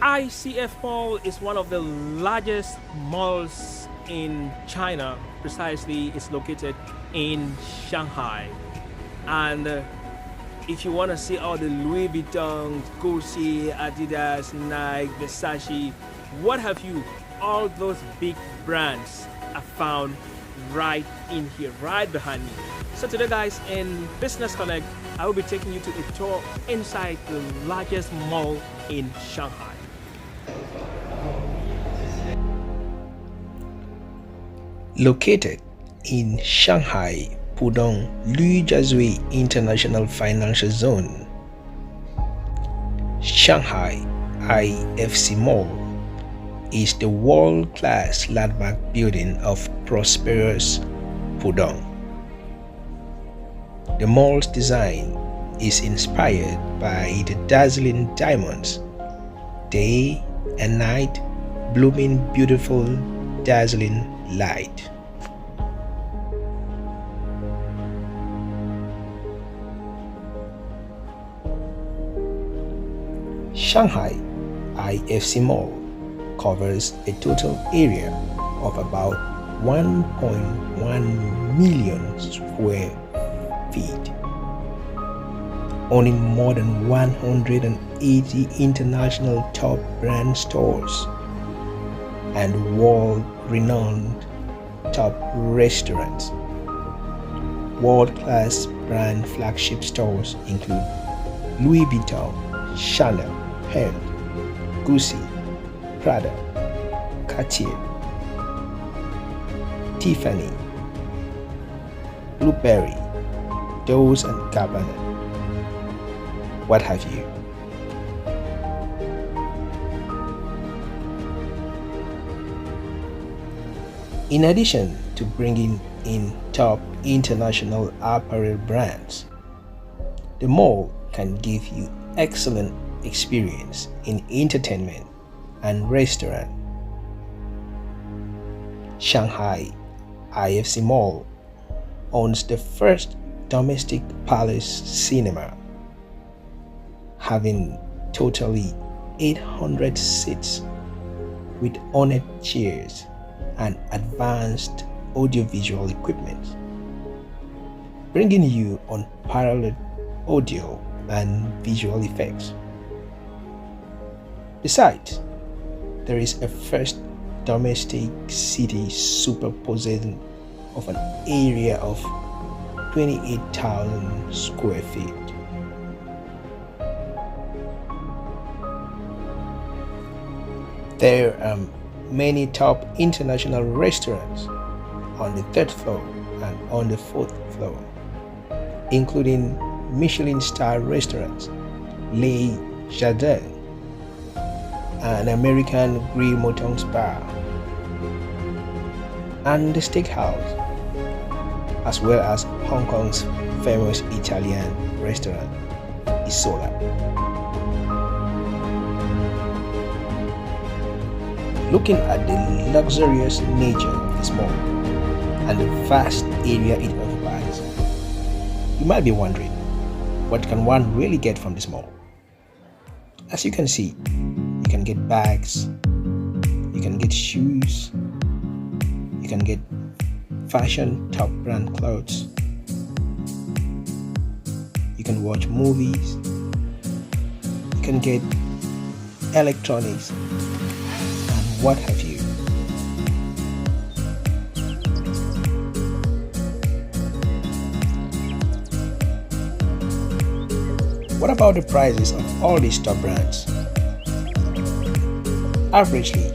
ICF Mall is one of the largest malls in China. Precisely, it's located in Shanghai. And if you want to see all the Louis Vuitton, Gucci, Adidas, Nike, Versace, what have you, all those big brands are found right in here, right behind me. So today, guys, in Business Connect, I will be taking you to a tour inside the largest mall in Shanghai. Located in Shanghai Pudong Lujiazui International Financial Zone, Shanghai IFC Mall is the world-class landmark building of prosperous Pudong. The mall's design is inspired by the dazzling diamonds, day and night blooming beautiful dazzling light. Shanghai IFC Mall covers a total area of about 1.1 million square feet, owning more than 180 international top brand stores and world-renowned top restaurants. World-class brand flagship stores include Louis Vuitton, Chanel, Hermes, Gucci, Prada, Cartier, Tiffany, Blueberry, Dolce & Gabbana, what have you. In addition to bringing in top international apparel brands, the mall can give you excellent experience in entertainment and restaurant. Shanghai IFC Mall owns the first domestic palace cinema, having totally 800 seats with honored chairs and advanced audiovisual equipment, bringing you unparalleled audio and visual effects. Besides, there is a first domestic city superposition of an area of 28,000 square feet. There are many top international restaurants on the third floor and on the fourth floor, including Michelin-star restaurants, Le Jardin, an American Grill Mouton Spa, and the Steakhouse, as well as Hong Kong's famous Italian restaurant, Isola. Looking at the luxurious nature of this mall and the vast area it occupies, you might be wondering, what can one really get from this mall? As you can see, you can get bags, you can get shoes, you can get fashion top brand clothes, you can watch movies, you can get electronics, and what have you. What about the prices of all these top brands? Averagely,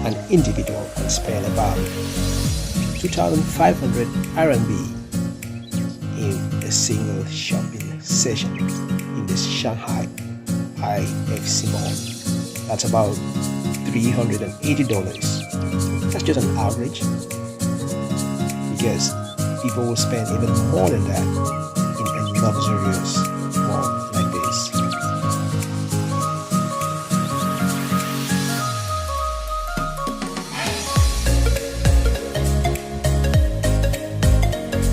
an individual can spend about 2,500 RMB in a single shopping session in the Shanghai IFC Mall. That's about $380. That's just an average, because people will spend even more than that in a luxurious mall like this.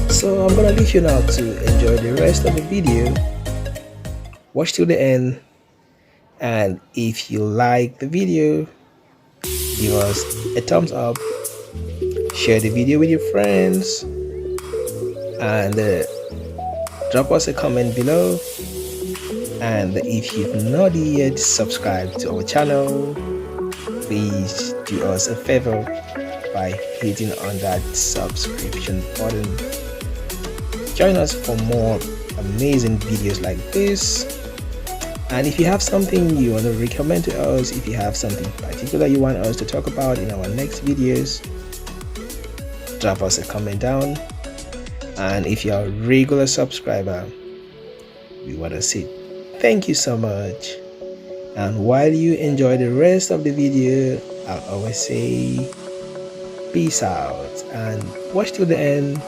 So I'm gonna leave you now to enjoy the rest of the video. Watch till the end, and if you like the video, give us a thumbs up, share the video with your friends, and drop us a comment below. And if you've not yet subscribed to our channel, please do us a favor by hitting on that subscription button. Join us for more amazing videos like this. And if you have something you want to recommend to us, if you have something particular you want us to talk about in our next videos, drop us a comment down. And if you're a regular subscriber, we want to say thank you so much. And while you enjoy the rest of the video, I'll always say peace out and watch till the end.